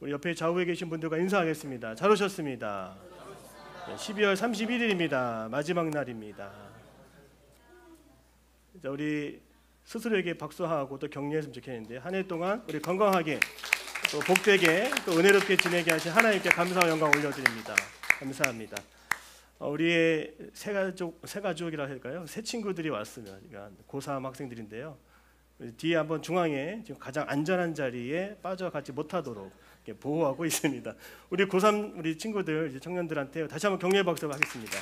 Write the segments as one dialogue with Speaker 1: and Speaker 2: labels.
Speaker 1: 우리 옆에 좌우에 계신 분들과 인사하겠습니다. 잘 오셨습니다. 12월 31일입니다. 마지막 날입니다. 자, 우리 스스로에게 박수하고 또 격려했으면 좋겠는데, 한 해 동안 우리 건강하게 또 복되게 또 은혜롭게 지내게 하신 하나님께 감사와 영광 올려드립니다. 감사합니다. 우리의 새 가족이라 할까요? 새 친구들이 왔으면, 그러니까 고3 학생들인데요. 뒤에 한번 중앙에 지금 가장 안전한 자리에 빠져가지 못하도록 보호하고 있습니다. 우리 고3 우리 친구들, 이제 청년들한테 다시 한번 격려의 박수를 하겠습니다.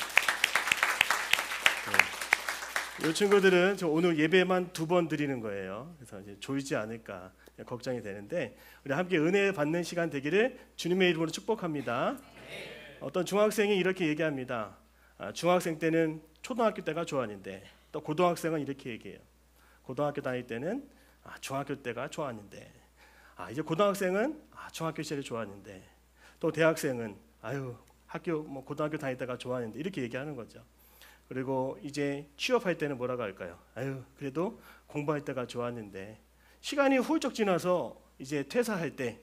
Speaker 1: 이 친구들은 저 오늘 예배만 2번 드리는 거예요. 그래서 이제 졸지 않을까 걱정이 되는데, 우리 함께 은혜 받는 시간 되기를 주님의 이름으로 축복합니다. 어떤 중학생이 이렇게 얘기합니다. 중학생 때는 초등학교 때가 좋았는데, 또 고등학생은 이렇게 얘기해요. 고등학교 다닐 때는 중학교 때가 좋았는데, 이제 고등학생은 중학교 시절이 좋았는데, 또 대학생은 학교 고등학교 다닐 때가 좋았는데, 이렇게 얘기하는 거죠. 그리고 이제 취업할 때는 뭐라고 할까요? 그래도 공부할 때가 좋았는데, 시간이 훌쩍 지나서 이제 퇴사할 때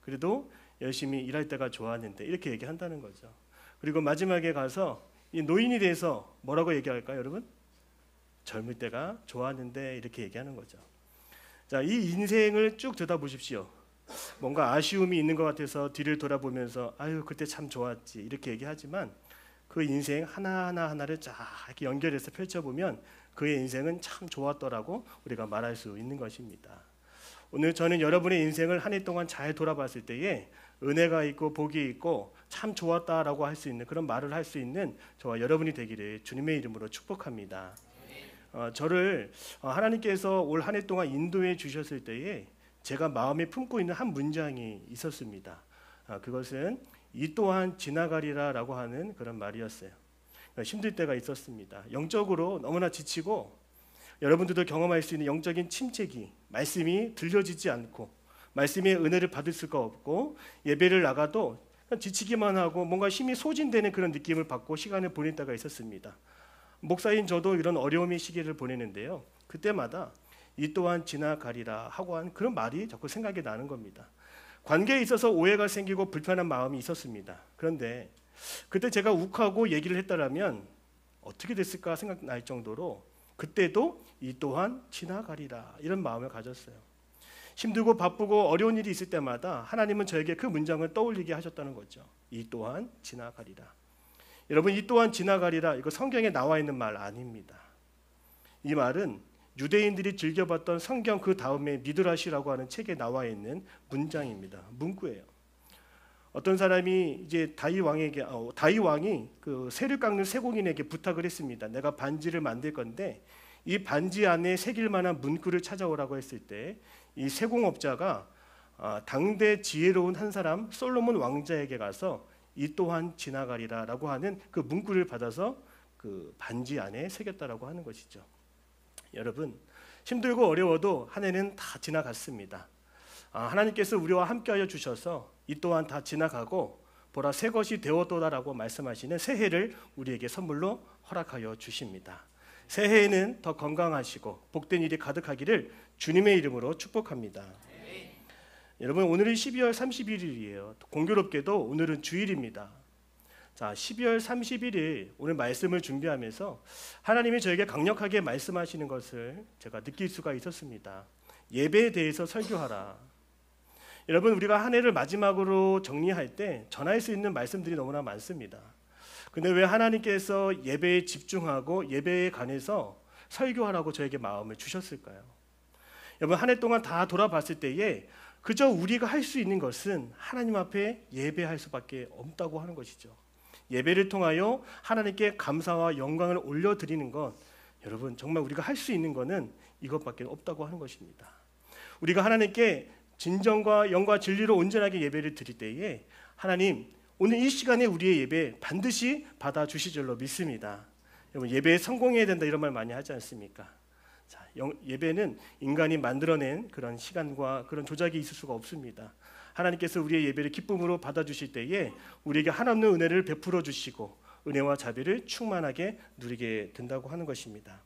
Speaker 1: 그래도 열심히 일할 때가 좋았는데, 이렇게 얘기한다는 거죠. 그리고 마지막에 가서 이 노인이 돼서 뭐라고 얘기할까요, 여러분? 젊을 때가 좋았는데, 이렇게 얘기하는 거죠. 자, 이 인생을 쭉 들여다보십시오. 뭔가 아쉬움이 있는 것 같아서 뒤를 돌아보면서 그때 참 좋았지, 이렇게 얘기하지만, 그 인생 하나하나를 쫙 이렇게 연결해서 펼쳐보면 그의 인생은 참 좋았더라고 우리가 말할 수 있는 것입니다. 오늘 저는 여러분의 인생을 한 해 동안 잘 돌아봤을 때에 은혜가 있고 복이 있고 참 좋았다라고 할 수 있는, 그런 말을 할 수 있는 저와 여러분이 되기를 주님의 이름으로 축복합니다. 저를 하나님께서 올 한 해 동안 인도해 주셨을 때에 제가 마음에 품고 있는 한 문장이 있었습니다. 그것은 이 또한 지나가리라 라고 하는 그런 말이었어요. 힘들 때가 있었습니다. 영적으로 너무나 지치고, 여러분들도 경험할 수 있는 영적인 침체기, 말씀이 들려지지 않고 말씀의 은혜를 받을 수가 없고, 예배를 나가도 지치기만 하고 뭔가 힘이 소진되는 그런 느낌을 받고 시간을 보낼 때가 있었습니다. 목사인 저도 이런 어려움의 시기를 보내는데요, 그때마다 이 또한 지나가리라 하고 한 그런 말이 자꾸 생각이 나는 겁니다. 관계에 있어서 오해가 생기고 불편한 마음이 있었습니다. 그런데 그때 제가 욱하고 얘기를 했다라면 어떻게 됐을까 생각날 정도로 그때도 이 또한 지나가리라, 이런 마음을 가졌어요. 힘들고 바쁘고 어려운 일이 있을 때마다 하나님은 저에게 그 문장을 떠올리게 하셨다는 거죠. 이 또한 지나가리라. 여러분, 이 또한 지나가리라, 이거 성경에 나와 있는 말 아닙니다. 이 말은 유대인들이 즐겨봤던 성경 그 다음에 미드라시라고 하는 책에 나와 있는 문장입니다. 문구예요. 어떤 사람이 이제 다윗 왕이 그 새를 깎는 세공인에게 부탁을 했습니다. 내가 반지를 만들 건데 이 반지 안에 새길 만한 문구를 찾아오라고 했을 때, 이 세공업자가 당대 지혜로운 한 사람 솔로몬 왕자에게 가서 이 또한 지나가리라라고 하는 그 문구를 받아서 그 반지 안에 새겼다라고 하는 것이죠. 여러분, 힘들고 어려워도 한 해는 다 지나갔습니다. 하나님께서 우리와 함께하여 주셔서 이 또한 다 지나가고 보라 새 것이 되었도다라고 말씀하시는 새해를 우리에게 선물로 허락하여 주십니다. 새해에는 더 건강하시고 복된 일이 가득하기를 주님의 이름으로 축복합니다. 여러분, 오늘은 12월 31일이에요. 공교롭게도 오늘은 주일입니다. 자, 12월 31일 오늘 말씀을 준비하면서 하나님이 저에게 강력하게 말씀하시는 것을 제가 느낄 수가 있었습니다. 예배에 대해서 설교하라. 여러분, 우리가 한 해를 마지막으로 정리할 때 전할 수 있는 말씀들이 너무나 많습니다. 근데 왜 하나님께서 예배에 집중하고 예배에 관해서 설교하라고 저에게 마음을 주셨을까요? 여러분, 한 해 동안 다 돌아봤을 때에 그저 우리가 할 수 있는 것은 하나님 앞에 예배할 수밖에 없다고 하는 것이죠. 예배를 통하여 하나님께 감사와 영광을 올려드리는 것, 여러분 정말 우리가 할 수 있는 것은 이것밖에 없다고 하는 것입니다. 우리가 하나님께 진정과 영과 진리로 온전하게 예배를 드릴 때에 하나님 오늘 이 시간에 우리의 예배 반드시 받아주실 줄로 믿습니다. 여러분, 예배에 성공해야 된다 이런 말 많이 하지 않습니까? 자, 예배는 인간이 만들어낸 그런 시간과 그런 조작이 있을 수가 없습니다. 하나님께서 우리의 예배를 기쁨으로 받아주실 때에 우리에게 한없는 은혜를 베풀어 주시고 은혜와 자비를 충만하게 누리게 된다고 하는 것입니다.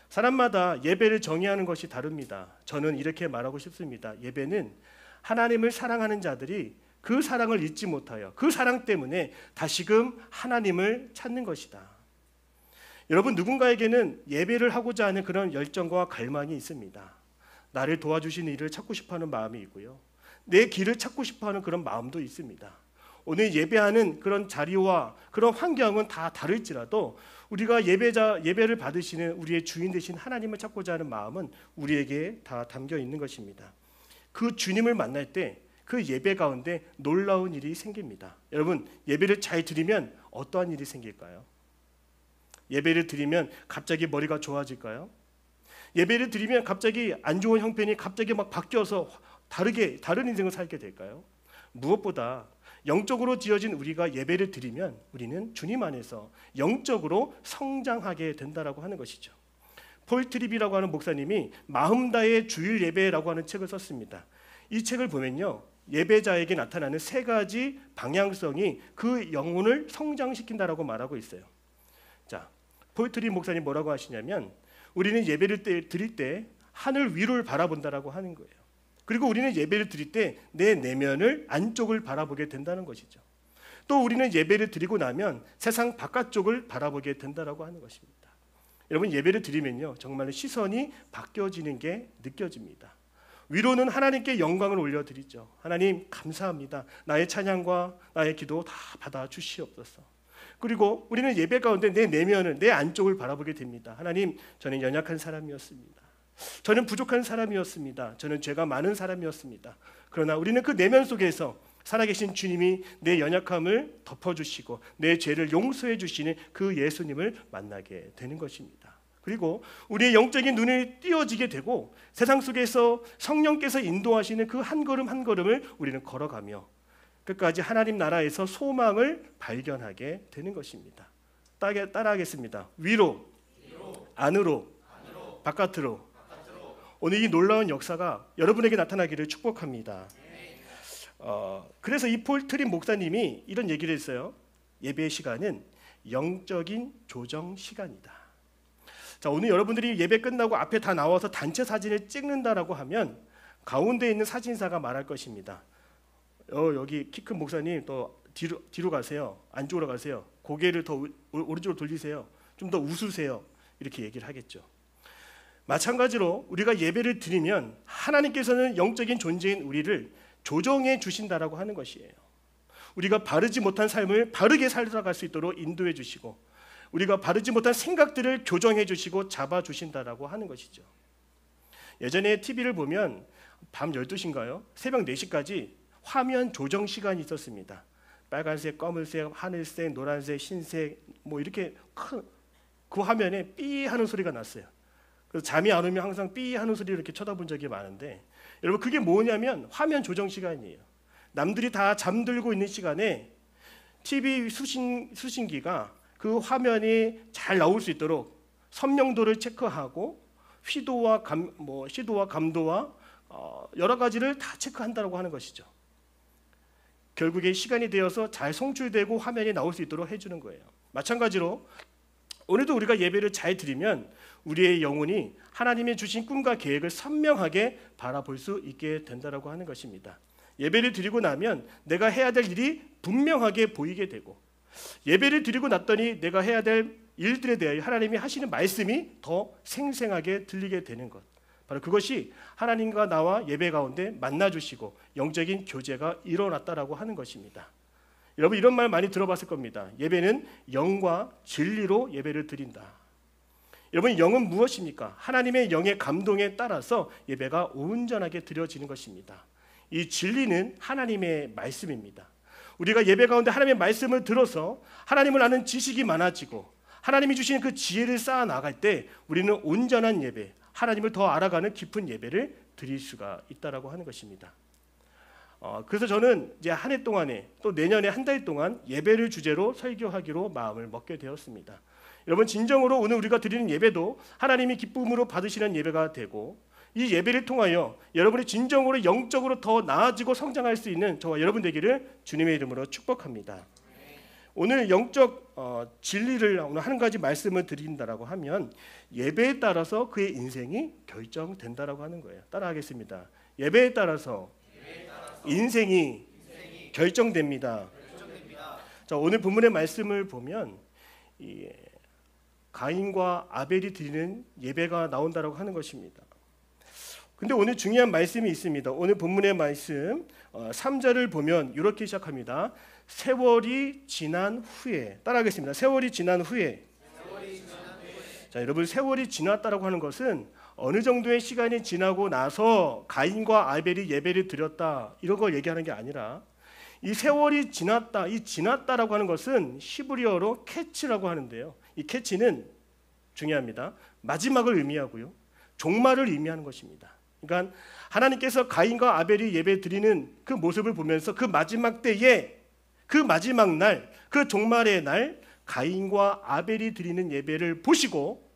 Speaker 1: 사람마다 예배를 정의하는 것이 다릅니다. 저는 이렇게 말하고 싶습니다. 예배는 하나님을 사랑하는 자들이 그 사랑을 잊지 못하여 그 사랑 때문에 다시금 하나님을 찾는 것이다. 여러분, 누군가에게는 예배를 하고자 하는 그런 열정과 갈망이 있습니다. 나를 도와주신 이를 찾고 싶어하는 마음이 있고요, 내 길을 찾고 싶어하는 그런 마음도 있습니다. 오늘 예배하는 그런 자리와 그런 환경은 다 다를지라도 우리가 예배를 받으시는 우리의 주인 되신 하나님을 찾고자 하는 마음은 우리에게 다 담겨 있는 것입니다. 그 주님을 만날 때 그 예배 가운데 놀라운 일이 생깁니다. 여러분, 예배를 잘 드리면 어떠한 일이 생길까요? 예배를 드리면 갑자기 머리가 좋아질까요? 예배를 드리면 갑자기 안 좋은 형편이 갑자기 막 바뀌어서 다른 인생을 살게 될까요? 무엇보다 영적으로 지어진 우리가 예배를 드리면 우리는 주님 안에서 영적으로 성장하게 된다라고 하는 것이죠. 폴 트립이라고 하는 목사님이 마음 다해 주일 예배라고 하는 책을 썼습니다. 이 책을 보면요, 예배자에게 나타나는 세 가지 방향성이 그 영혼을 성장시킨다라고 말하고 있어요. 자, 폴 트립 목사님 뭐라고 하시냐면, 우리는 예배를 드릴 때 하늘 위를 바라본다라고 하는 거예요. 그리고 우리는 예배를 드릴 때 내 내면을, 안쪽을 바라보게 된다는 것이죠. 또 우리는 예배를 드리고 나면 세상 바깥쪽을 바라보게 된다라고 하는 것입니다. 여러분, 예배를 드리면요, 정말 시선이 바뀌어지는 게 느껴집니다. 위로는 하나님께 영광을 올려드리죠. 하나님 감사합니다. 나의 찬양과 나의 기도 다 받아 주시옵소서. 그리고 우리는 예배 가운데 내 내면을, 내 안쪽을 바라보게 됩니다. 하나님, 저는 연약한 사람이었습니다. 저는 부족한 사람이었습니다. 저는 죄가 많은 사람이었습니다. 그러나 우리는 그 내면 속에서 살아계신 주님이 내 연약함을 덮어주시고 내 죄를 용서해 주시는 그 예수님을 만나게 되는 것입니다. 그리고 우리의 영적인 눈이 띄어지게 되고 세상 속에서 성령께서 인도하시는 그 한 걸음 한 걸음을 우리는 걸어가며 끝까지 하나님 나라에서 소망을 발견하게 되는 것입니다. 따라하겠습니다. 위로, 안으로, 바깥으로. 오늘 이 놀라운 역사가 여러분에게 나타나기를 축복합니다. 그래서 이 폴 트립 목사님이 이런 얘기를 했어요. 예배 시간은 영적인 조정 시간이다. 자, 오늘 여러분들이 예배 끝나고 앞에 다 나와서 단체 사진을 찍는다라고 하면 가운데 있는 사진사가 말할 것입니다. 여기 키 큰 목사님 또 뒤로 가세요. 안쪽으로 가세요. 고개를 더 오른쪽으로 돌리세요. 좀 더 웃으세요. 이렇게 얘기를 하겠죠. 마찬가지로 우리가 예배를 드리면 하나님께서는 영적인 존재인 우리를 조정해 주신다라고 하는 것이에요. 우리가 바르지 못한 삶을 바르게 살아갈 수 있도록 인도해 주시고 우리가 바르지 못한 생각들을 교정해 주시고 잡아 주신다라고 하는 것이죠. 예전에 TV를 보면 밤 12시인가요? 새벽 4시까지 화면 조정 시간이 있었습니다. 빨간색, 검은색, 하늘색, 노란색, 흰색 뭐 이렇게 그 화면에 삐 하는 소리가 났어요. 그래서 잠이 안 오면 항상 삐 하는 소리를 이렇게 쳐다본 적이 많은데, 여러분 그게 뭐냐면 화면 조정 시간이에요. 남들이 다 잠들고 있는 시간에 TV 수신기가 그 화면이 잘 나올 수 있도록 선명도를 체크하고 시도와 감도와 여러 가지를 다 체크한다고 하는 것이죠. 결국에 시간이 되어서 잘 송출되고 화면이 나올 수 있도록 해주는 거예요. 마찬가지로 오늘도 우리가 예배를 잘 드리면 우리의 영혼이 하나님이 주신 꿈과 계획을 선명하게 바라볼 수 있게 된다고 하는 것입니다. 예배를 드리고 나면 내가 해야 될 일이 분명하게 보이게 되고, 예배를 드리고 났더니 내가 해야 될 일들에 대하여 하나님이 하시는 말씀이 더 생생하게 들리게 되는 것, 바로 그것이 하나님과 나와 예배 가운데 만나주시고 영적인 교제가 일어났다라고 하는 것입니다. 여러분 이런 말 많이 들어봤을 겁니다. 예배는 영과 진리로 예배를 드린다. 여러분 영은 무엇입니까? 하나님의 영의 감동에 따라서 예배가 온전하게 드려지는 것입니다. 이 진리는 하나님의 말씀입니다. 우리가 예배 가운데 하나님의 말씀을 들어서 하나님을 아는 지식이 많아지고 하나님이 주시는 그 지혜를 쌓아 나갈 때 우리는 온전한 예배, 하나님을 더 알아가는 깊은 예배를 드릴 수가 있다라고 하는 것입니다. 그래서 저는 이제 한 해 동안에 또 내년에 한 달 동안 예배를 주제로 설교하기로 마음을 먹게 되었습니다. 여러분 진정으로 오늘 우리가 드리는 예배도 하나님이 기쁨으로 받으시는 예배가 되고, 이 예배를 통하여 여러분이 진정으로 영적으로 더 나아지고 성장할 수 있는 저와 여러분 되기를 주님의 이름으로 축복합니다. 오늘 영적 진리를 오늘 한 가지 말씀을 드린다라고 하면 예배에 따라서 그의 인생이 결정된다라고 하는 거예요. 따라하겠습니다. 예배에 따라서 인생이 결정됩니다. 자, 오늘 본문의 말씀을 보면 이 가인과 아벨이 드리는 예배가 나온다라고 하는 것입니다. 근데 오늘 중요한 말씀이 있습니다. 오늘 본문의 말씀 3절을 보면 이렇게 시작합니다. 세월이 지난 후에, 따라하겠습니다. 세월이 지난 후에. 자, 여러분, 세월이 지났다라고 하는 것은 어느 정도의 시간이 지나고 나서 가인과 아벨이 예배를 드렸다, 이런 걸 얘기하는 게 아니라, 이 세월이 지났다, 이 지났다라고 하는 것은 히브리어로 캐치라고 하는데요. 이 캐치는 중요합니다. 마지막을 의미하고요, 종말을 의미하는 것입니다. 그러니까 하나님께서 가인과 아벨이 예배 드리는 그 모습을 보면서 그 마지막 때에, 그 마지막 날, 그 종말의 날 가인과 아벨이 드리는 예배를 보시고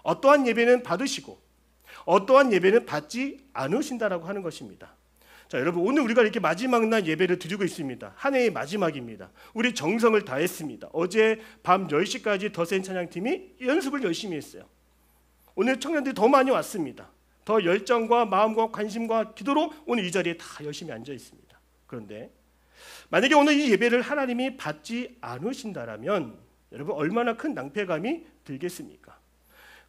Speaker 1: 어떠한 예배는 받으시고 어떠한 예배는 받지 않으신다라고 하는 것입니다. 자, 여러분, 오늘 우리가 이렇게 마지막 날 예배를 드리고 있습니다. 한 해의 마지막입니다. 우리 정성을 다했습니다. 어제 밤 10시까지 더센 찬양팀이 연습을 열심히 했어요. 오늘 청년들이 더 많이 왔습니다. 더 열정과 마음과 관심과 기도로 오늘 이 자리에 다 열심히 앉아 있습니다. 그런데 만약에 오늘 이 예배를 하나님이 받지 않으신다라면 여러분, 얼마나 큰 낭패감이 들겠습니까?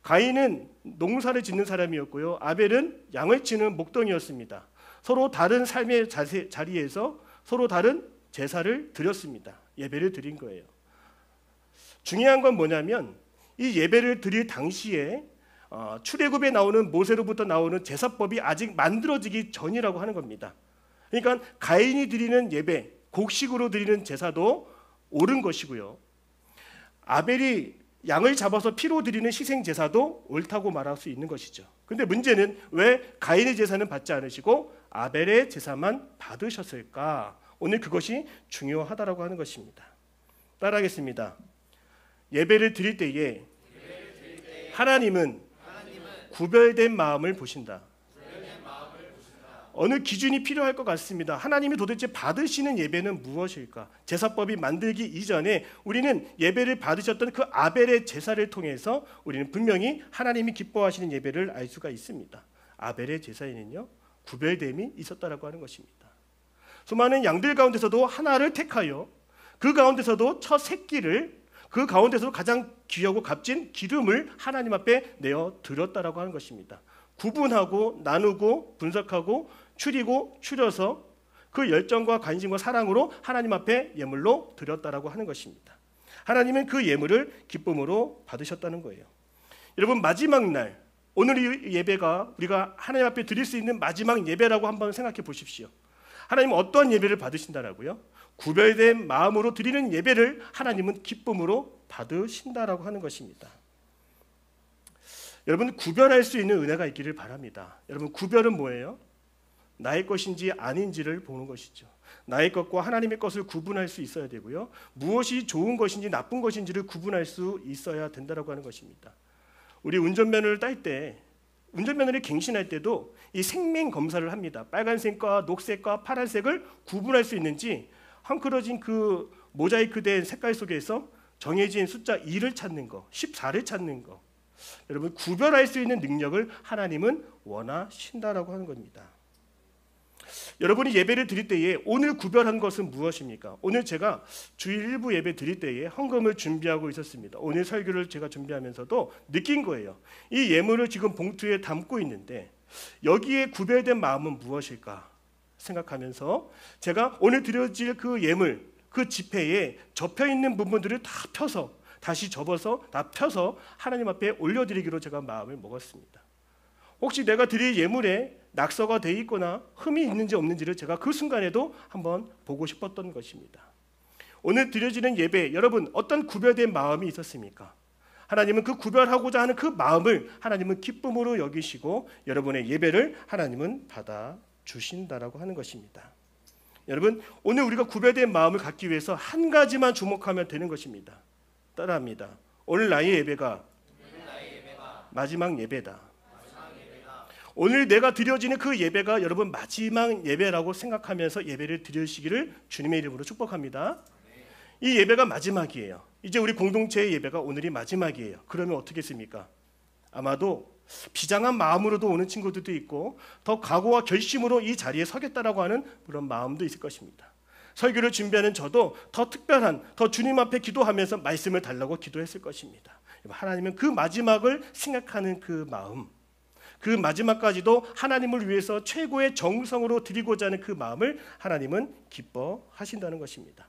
Speaker 1: 가인은 농사를 짓는 사람이었고요, 아벨은 양을 치는 목동이었습니다. 서로 다른 삶의 자리에서 서로 다른 제사를 드렸습니다. 예배를 드린 거예요. 중요한 건 뭐냐면 이 예배를 드릴 당시에 출애굽에 나오는 모세로부터 나오는 제사법이 아직 만들어지기 전이라고 하는 겁니다. 그러니까 가인이 드리는 예배, 곡식으로 드리는 제사도 옳은 것이고요, 아벨이 양을 잡아서 피로 드리는 희생 제사도 옳다고 말할 수 있는 것이죠. 그런데 문제는 왜 가인의 제사는 받지 않으시고 아벨의 제사만 받으셨을까? 오늘 그것이 중요하다라고 하는 것입니다. 따라하겠습니다. 예배를 드릴 때에 하나님은 구별된 마음을 보신다. 어느 기준이 필요할 것 같습니다. 하나님이 도대체 받으시는 예배는 무엇일까? 제사법이 만들기 이전에 우리는 예배를 받으셨던 그 아벨의 제사를 통해서 우리는 분명히 하나님이 기뻐하시는 예배를 알 수가 있습니다. 아벨의 제사에는요, 구별됨이 있었다라고 하는 것입니다. 수많은 양들 가운데서도 하나를 택하여 그 가운데서도 첫 새끼를, 그 가운데서도 가장 귀하고 값진 기름을 하나님 앞에 내어 드렸다라고 하는 것입니다. 구분하고 나누고 분석하고 추리고 추려서 그 열정과 관심과 사랑으로 하나님 앞에 예물로 드렸다라고 하는 것입니다. 하나님은 그 예물을 기쁨으로 받으셨다는 거예요. 여러분, 마지막 날, 오늘 이 예배가 우리가 하나님 앞에 드릴 수 있는 마지막 예배라고 한번 생각해 보십시오. 하나님은 어떠한 예배를 받으신다라고요? 구별된 마음으로 드리는 예배를 하나님은 기쁨으로 받으신다라고 하는 것입니다. 여러분, 구별할 수 있는 은혜가 있기를 바랍니다. 여러분, 구별은 뭐예요? 나의 것인지 아닌지를 보는 것이죠. 나의 것과 하나님의 것을 구분할 수 있어야 되고요, 무엇이 좋은 것인지 나쁜 것인지를 구분할 수 있어야 된다라고 하는 것입니다. 우리 운전면허를 딸 때, 운전면허를 갱신할 때도 이 생명 검사를 합니다. 빨간색과 녹색과 파란색을 구분할 수 있는지 헝클어진 그 모자이크된 색깔 속에서 정해진 숫자 2를 찾는 거, 14를 찾는 거, 여러분, 구별할 수 있는 능력을 하나님은 원하신다라고 하는 겁니다. 여러분이 예배를 드릴 때에 오늘 구별한 것은 무엇입니까? 오늘 제가 주일 일부 예배 드릴 때에 헌금을 준비하고 있었습니다. 오늘 설교를 제가 준비하면서도 느낀 거예요. 이 예물을 지금 봉투에 담고 있는데 여기에 구별된 마음은 무엇일까 생각하면서 제가 오늘 드려질 그 예물, 그 지폐에 접혀있는 부분들을 다 펴서 다시 접어서 다 펴서 하나님 앞에 올려드리기로 제가 마음을 먹었습니다. 혹시 내가 드릴 예물에 낙서가 돼 있거나 흠이 있는지 없는지를 제가 그 순간에도 한번 보고 싶었던 것입니다. 오늘 드려지는 예배, 여러분 어떤 구별된 마음이 있었습니까? 하나님은 그 구별하고자 하는 그 마음을 하나님은 기쁨으로 여기시고 여러분의 예배를 하나님은 받아 주신다라고 하는 것입니다. 여러분, 오늘 우리가 구별된 마음을 갖기 위해서 한 가지만 주목하면 되는 것입니다. 따라합니다. 오늘 나의 예배가 마지막 예배다. 오늘 내가 드려지는 그 예배가 여러분 마지막 예배라고 생각하면서 예배를 드리시기를 주님의 이름으로 축복합니다. 이 예배가 마지막이에요. 이제 우리 공동체의 예배가 오늘이 마지막이에요. 그러면 어떻겠습니까? 아마도 비장한 마음으로도 오는 친구들도 있고 더 각오와 결심으로 이 자리에 서겠다라고 하는 그런 마음도 있을 것입니다. 설교를 준비하는 저도 더 특별한, 더 주님 앞에 기도하면서 말씀을 달라고 기도했을 것입니다. 하나님은 그 마지막을 생각하는 그 마음, 그 마지막까지도 하나님을 위해서 최고의 정성으로 드리고자 하는 그 마음을 하나님은 기뻐하신다는 것입니다.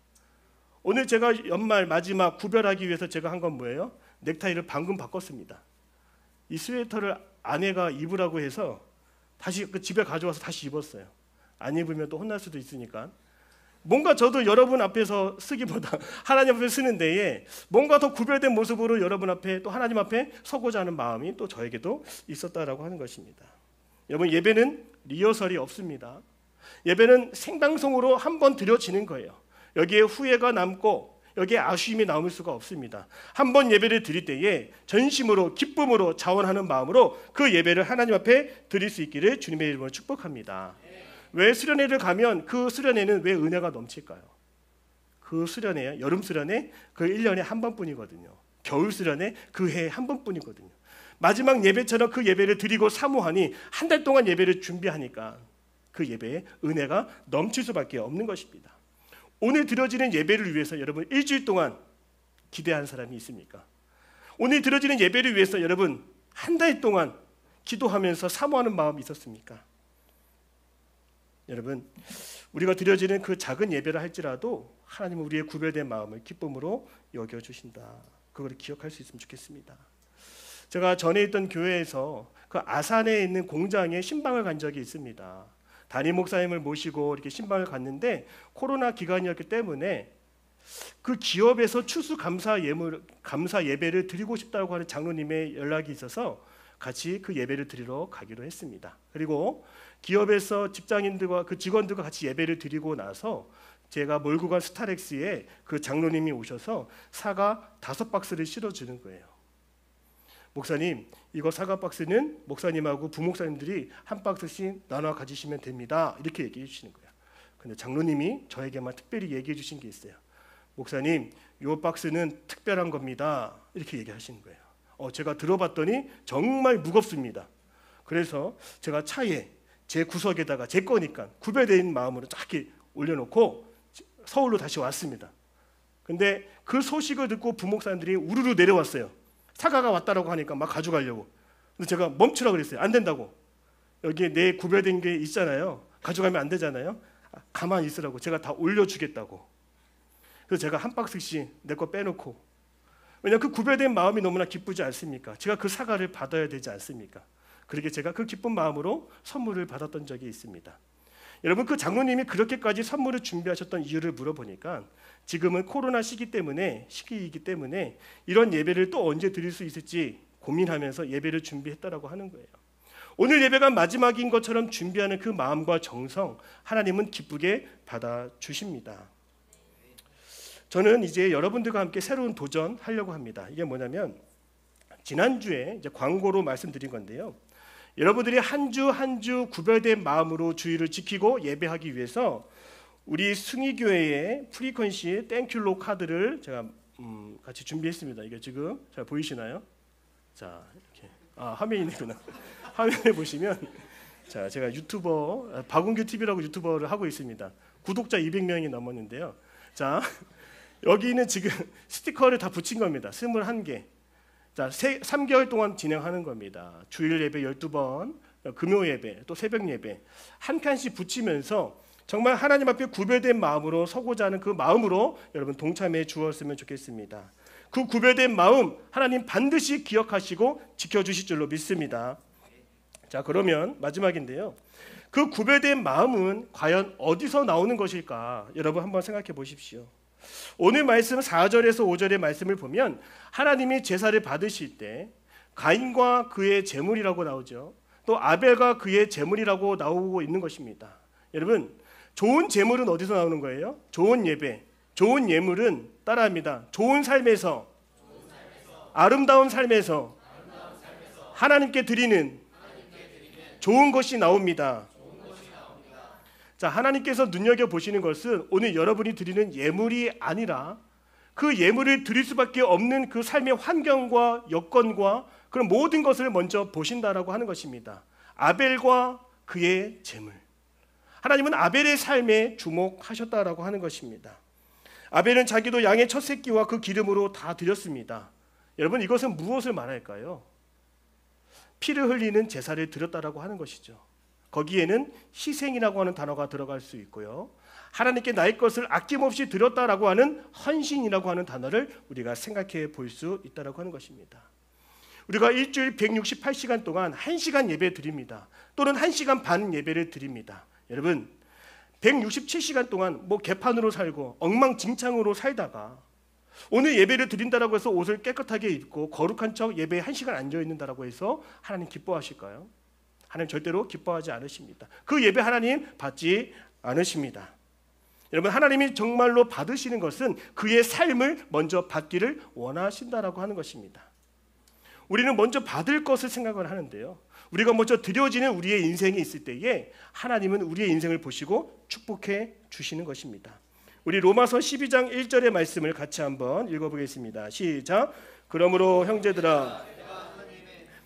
Speaker 1: 오늘 제가 연말 마지막 구별하기 위해서 제가 한 건 뭐예요? 넥타이를 방금 바꿨습니다. 이 스웨터를 아내가 입으라고 해서 다시 집에 가져와서 다시 입었어요. 안 입으면 또 혼날 수도 있으니까. 뭔가 저도 여러분 앞에서 쓰기보다 하나님 앞에 쓰는 데에 뭔가 더 구별된 모습으로 여러분 앞에 또 하나님 앞에 서고자 하는 마음이 또 저에게도 있었다라고 하는 것입니다. 여러분, 예배는 리허설이 없습니다. 예배는 생방송으로 한 번 드려지는 거예요. 여기에 후회가 남고 여기에 아쉬움이 남을 수가 없습니다. 한 번 예배를 드릴 때에 전심으로 기쁨으로 자원하는 마음으로 그 예배를 하나님 앞에 드릴 수 있기를 주님의 이름으로 축복합니다. 왜 수련회를 가면 그 수련회는 왜 은혜가 넘칠까요? 그 수련회, 여름 수련회 그 1년에 한 번뿐이거든요. 겨울 수련회 그 해에 한 번뿐이거든요. 마지막 예배처럼 그 예배를 드리고 사모하니 한 달 동안 예배를 준비하니까 그 예배에 은혜가 넘칠 수밖에 없는 것입니다. 오늘 드려지는 예배를 위해서 여러분 일주일 동안 기대한 사람이 있습니까? 오늘 드려지는 예배를 위해서 여러분 한 달 동안 기도하면서 사모하는 마음이 있었습니까? 여러분, 우리가 드려지는 그 작은 예배를 할지라도 하나님은 우리의 구별된 마음을 기쁨으로 여겨주신다. 그걸 기억할 수 있으면 좋겠습니다. 제가 전에 있던 교회에서 그 아산에 있는 공장에 신방을 간 적이 있습니다. 담임 목사님을 모시고 이렇게 신방을 갔는데 코로나 기간이었기 때문에 그 기업에서 추수감사 예배를 드리고 싶다고 하는 장로님의 연락이 있어서 같이 그 예배를 드리러 가기로 했습니다. 그리고 기업에서 직장인들과 그 직원들과 같이 예배를 드리고 나서 제가 몰고 간 스타렉스에 그 장로님이 오셔서 사과 5박스를 실어주는 거예요. 목사님, 이거 사과 박스는 목사님하고 부목사님들이 한 박스씩 나눠 가지시면 됩니다. 이렇게 얘기해 주시는 거예요. 근데 장로님이 저에게만 특별히 얘기해 주신 게 있어요. 목사님, 이 박스는 특별한 겁니다. 이렇게 얘기하시는 거예요. 제가 들어봤더니 정말 무겁습니다. 그래서 제가 차에 제 구석에다가 제 거니까 구별된 마음으로 쫙 이렇게 올려놓고 서울로 다시 왔습니다. 근데 그 소식을 듣고 부목사님들이 우르르 내려왔어요. 사과가 왔다라고 하니까 막 가져가려고. 근데 제가 멈추라고 그랬어요. 안 된다고. 여기에 내 구별된 게 있잖아요. 가져가면 안 되잖아요. 가만히 있으라고. 제가 다 올려주겠다고. 그래서 제가 한 박스씩 내 거 빼놓고. 왜냐하면 그 구별된 마음이 너무나 기쁘지 않습니까? 제가 그 사과를 받아야 되지 않습니까? 그렇게 제가 그 기쁜 마음으로 선물을 받았던 적이 있습니다. 여러분, 그 장로님이 그렇게까지 선물을 준비하셨던 이유를 물어보니까 지금은 코로나 시기이기 때문에 이런 예배를 또 언제 드릴 수 있을지 고민하면서 예배를 준비했다라고 하는 거예요. 오늘 예배가 마지막인 것처럼 준비하는 그 마음과 정성, 하나님은 기쁘게 받아주십니다. 저는 이제 여러분들과 함께 새로운 도전하려고 합니다. 이게 뭐냐면 지난주에 이제 광고로 말씀드린 건데요. 여러분들이 한 주 한 주 구별된 마음으로 주일을 지키고 예배하기 위해서 우리 승희교회의 프리퀀시 땡큐로 카드를 제가 같이 준비했습니다. 이게 지금 잘 보이시나요? 자, 이렇게 화면이 있구나. 화면에 보시면 자, 제가 유튜버 박운규 TV라고 유튜버를 하고 있습니다. 구독자 200명이 넘었는데요. 자, 여기는 지금 스티커를 다 붙인 겁니다. 21개. 자, 3개월 동안 진행하는 겁니다. 주일 예배 12번, 금요 예배, 또 새벽 예배 한 칸씩 붙이면서 정말 하나님 앞에 구별된 마음으로 서고자 하는 그 마음으로 여러분 동참해 주었으면 좋겠습니다. 그 구별된 마음 하나님 반드시 기억하시고 지켜주실 줄로 믿습니다. 자, 그러면 마지막인데요. 그 구별된 마음은 과연 어디서 나오는 것일까? 여러분 한번 생각해 보십시오. 오늘 말씀 4절에서 5절의 말씀을 보면 하나님이 제사를 받으실 때 가인과 그의 제물이라고 나오죠. 또 아벨과 그의 제물이라고 나오고 있는 것입니다. 여러분, 좋은 제물은 어디서 나오는 거예요? 좋은 예배, 좋은 예물은 따라합니다. 좋은 삶에서, 아름다운 삶에서 하나님께 드리는 좋은 것이 나옵니다. 자, 하나님께서 눈여겨보시는 것은 오늘 여러분이 드리는 예물이 아니라 그 예물을 드릴 수밖에 없는 그 삶의 환경과 여건과 그런 모든 것을 먼저 보신다라고 하는 것입니다. 아벨과 그의 제물. 하나님은 아벨의 삶에 주목하셨다라고 하는 것입니다. 아벨은 자기도 양의 첫 새끼와 그 기름으로 다 드렸습니다. 여러분, 이것은 무엇을 말할까요? 피를 흘리는 제사를 드렸다라고 하는 것이죠. 거기에는 희생이라고 하는 단어가 들어갈 수 있고요. 하나님께 나의 것을 아낌없이 드렸다라고 하는 헌신이라고 하는 단어를 우리가 생각해 볼 수 있다라고 하는 것입니다. 우리가 일주일 168시간 동안 1시간 예배 드립니다. 또는 1시간 반 예배를 드립니다. 여러분, 167시간 동안 개판으로 살고 엉망진창으로 살다가 오늘 예배를 드린다라고 해서 옷을 깨끗하게 입고 거룩한 척 예배에 1시간 앉아 있는다라고 해서 하나님 기뻐하실까요? 하나님 절대로 기뻐하지 않으십니다. 그 예배 하나님 받지 않으십니다. 여러분, 하나님이 정말로 받으시는 것은 그의 삶을 먼저 받기를 원하신다라고 하는 것입니다. 우리는 먼저 받을 것을 생각을 하는데요, 우리가 먼저 드려지는 우리의 인생이 있을 때에 하나님은 우리의 인생을 보시고 축복해 주시는 것입니다. 우리 로마서 12장 1절의 말씀을 같이 한번 읽어보겠습니다. 시작. 그러므로 형제들아,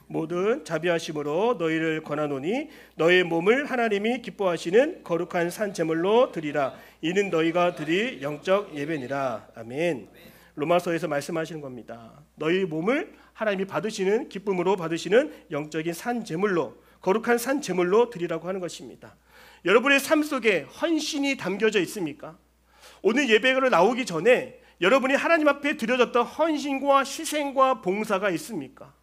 Speaker 1: 모든 자비하심으로 너희를 권하노니 너희 몸을 하나님이 기뻐하시는 거룩한 산 제물로 드리라. 이는 너희가 드릴 영적 예배니라. 아멘. 로마서에서 말씀하시는 겁니다. 너희 몸을 하나님이 받으시는, 기쁨으로 받으시는 영적인 산 제물로, 거룩한 산 제물로 드리라고 하는 것입니다. 여러분의 삶 속에 헌신이 담겨져 있습니까? 오늘 예배로 나오기 전에 여러분이 하나님 앞에 드려졌던 헌신과 희생과 봉사가 있습니까?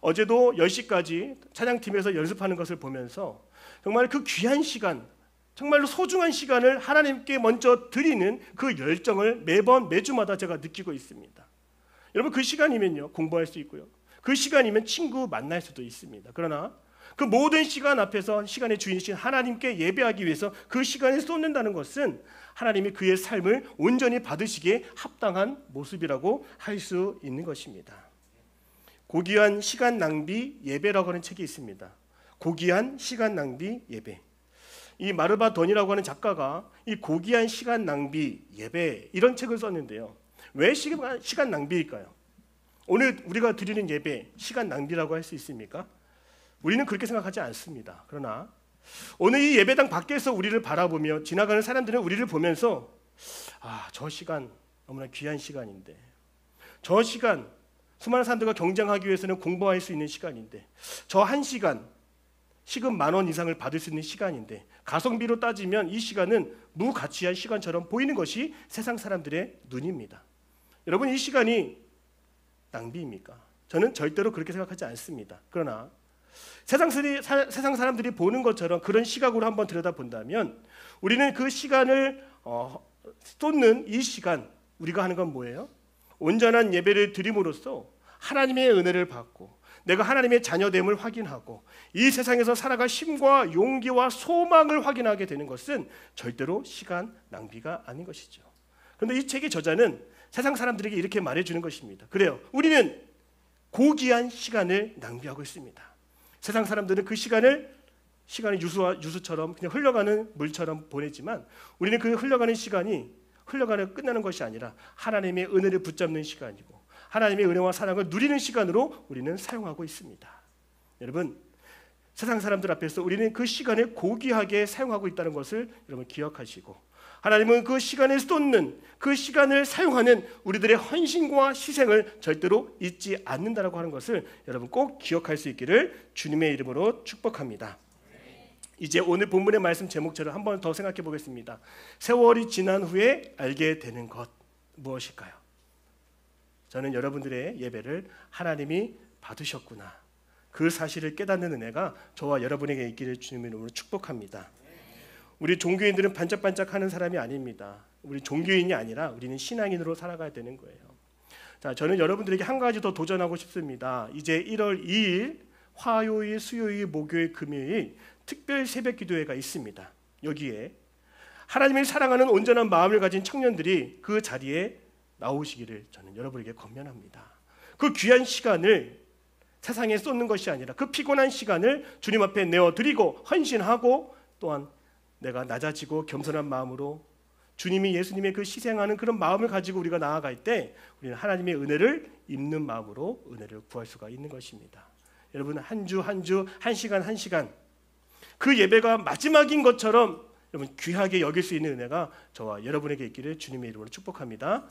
Speaker 1: 어제도 10시까지 찬양팀에서 연습하는 것을 보면서 정말 그 귀한 시간, 정말로 소중한 시간을 하나님께 먼저 드리는 그 열정을 매주마다 제가 느끼고 있습니다. 여러분, 그 시간이면요, 공부할 수 있고요, 그 시간이면 친구 만날 수도 있습니다. 그러나 그 모든 시간 앞에서 시간의 주인이신 하나님께 예배하기 위해서 그 시간을 쏟는다는 것은 하나님이 그의 삶을 온전히 받으시기에 합당한 모습이라고 할 수 있는 것입니다. 고귀한 시간 낭비 예배라고 하는 책이 있습니다. 고귀한 시간 낭비 예배. 이 마르바 던이라고 하는 작가가 이 고귀한 시간 낭비 예배 이런 책을 썼는데요. 왜 시간 낭비일까요? 오늘 우리가 드리는 예배 시간 낭비라고 할 수 있습니까? 우리는 그렇게 생각하지 않습니다. 그러나 오늘 이 예배당 밖에서 우리를 바라보며 지나가는 사람들은 우리를 보면서 저 시간 너무나 귀한 시간인데, 저 시간 수많은 사람들과 경쟁하기 위해서는 공부할 수 있는 시간인데, 저 1시간 시급 10,000원 이상을 받을 수 있는 시간인데, 가성비로 따지면 이 시간은 무가치한 시간처럼 보이는 것이 세상 사람들의 눈입니다. 여러분, 이 시간이 낭비입니까? 저는 절대로 그렇게 생각하지 않습니다. 그러나 세상 사람들이 보는 것처럼 그런 시각으로 한번 들여다본다면 우리는 그 시간을 쏟는 이 시간, 우리가 하는 건 뭐예요? 온전한 예배를 드림으로써 하나님의 은혜를 받고 내가 하나님의 자녀됨을 확인하고 이 세상에서 살아갈 힘과 용기와 소망을 확인하게 되는 것은 절대로 시간 낭비가 아닌 것이죠. 그런데 이 책의 저자는 세상 사람들에게 이렇게 말해주는 것입니다. 그래요, 우리는 고귀한 시간을 낭비하고 있습니다. 세상 사람들은 그 시간이 유수처럼 그냥 흘러가는 물처럼 보내지만 우리는 그 흘러가는 시간이 끝나는 것이 아니라 하나님의 은혜를 붙잡는 시간이고 하나님의 은혜와 사랑을 누리는 시간으로 우리는 사용하고 있습니다. 여러분, 세상 사람들 앞에서 우리는 그 시간을 고귀하게 사용하고 있다는 것을 여러분 기억하시고, 하나님은 그 시간을 쏟는, 그 시간을 사용하는 우리들의 헌신과 희생을 절대로 잊지 않는다라고 하는 것을 여러분 꼭 기억할 수 있기를 주님의 이름으로 축복합니다. 이제 오늘 본문의 말씀 제목처럼 한번 더 생각해 보겠습니다. 세월이 지난 후에 알게 되는 것 무엇일까요? 저는 여러분들의 예배를 하나님이 받으셨구나, 그 사실을 깨닫는 은혜가 저와 여러분에게 있기를 주님의 이름으로 축복합니다. 우리 종교인들은 반짝반짝하는 사람이 아닙니다. 우리 종교인이 아니라 우리는 신앙인으로 살아가야 되는 거예요. 자, 저는 여러분들에게 한 가지 더 도전하고 싶습니다. 이제 1월 2일 화요일, 수요일, 목요일, 금요일 특별 새벽 기도회가 있습니다. 여기에 하나님을 사랑하는 온전한 마음을 가진 청년들이 그 자리에 나오시기를 저는 여러분에게 권면합니다. 그 귀한 시간을 세상에 쏟는 것이 아니라 그 피곤한 시간을 주님 앞에 내어드리고 헌신하고 또한 내가 낮아지고 겸손한 마음으로 주님이 예수님의 그 희생하는 그런 마음을 가지고 우리가 나아갈 때 우리는 하나님의 은혜를 입는 마음으로 은혜를 구할 수가 있는 것입니다. 여러분 한 주 한 주, 한 시간 한 시간 그 예배가 마지막인 것처럼 여러분 귀하게 여길 수 있는 은혜가 저와 여러분에게 있기를 주님의 이름으로 축복합니다.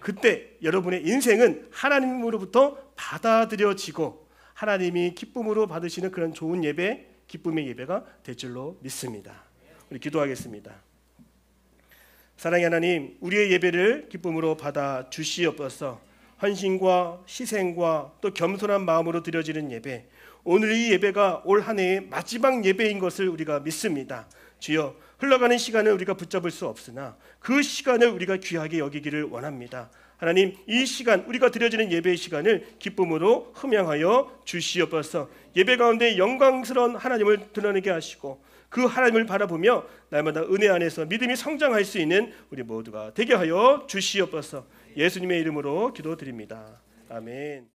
Speaker 1: 그때 여러분의 인생은 하나님으로부터 받아들여지고 하나님이 기쁨으로 받으시는 그런 좋은 예배, 기쁨의 예배가 될 줄로 믿습니다. 우리 기도하겠습니다. 사랑의 하나님, 우리의 예배를 기쁨으로 받아 주시옵소서. 헌신과 희생과 또 겸손한 마음으로 드려지는 예배, 오늘 이 예배가 올 한 해의 마지막 예배인 것을 우리가 믿습니다. 주여, 흘러가는 시간을 우리가 붙잡을 수 없으나 그 시간을 우리가 귀하게 여기기를 원합니다. 하나님, 이 시간 우리가 드려지는 예배의 시간을 기쁨으로 흠양하여 주시옵소서. 예배 가운데 영광스러운 하나님을 드러내게 하시고 그 하나님을 바라보며 날마다 은혜 안에서 믿음이 성장할 수 있는 우리 모두가 되게 하여 주시옵소서. 예수님의 이름으로 기도드립니다. 아멘.